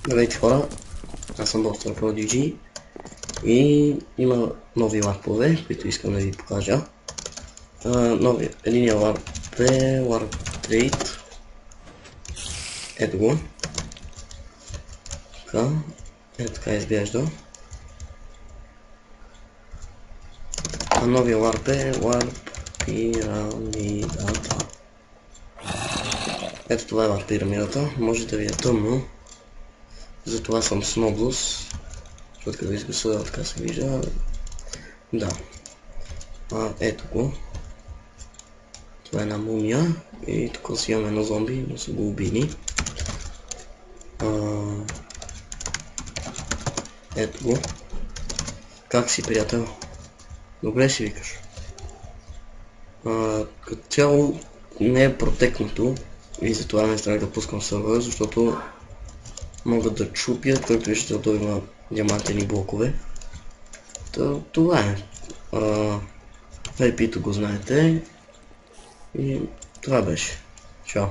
Здравейте хора, аз съм Boston Prodigy и има нови ларпове, които искам да ви покажа. Единия ларп е Warp Trade. Ето го. Така, ето така изглежда. А новия ларп е Warp Пирамидата. Ето това е Warp Пирамидата, може да ви е тъмно. Затова съм с Noblus, защото като изгасува така се вижда. Да. Ето го. Това е една мумия и тук си имаме едно зомби, но са го убили. Ето го. Как си, приятел? Добре си викаш. Като цяло не е протекнато и затова не трябва да пускам сървъра, защото могат да чупят, както виждате, да има диамантени блокове. Това е. IP-то го знаете и това беше. Чао.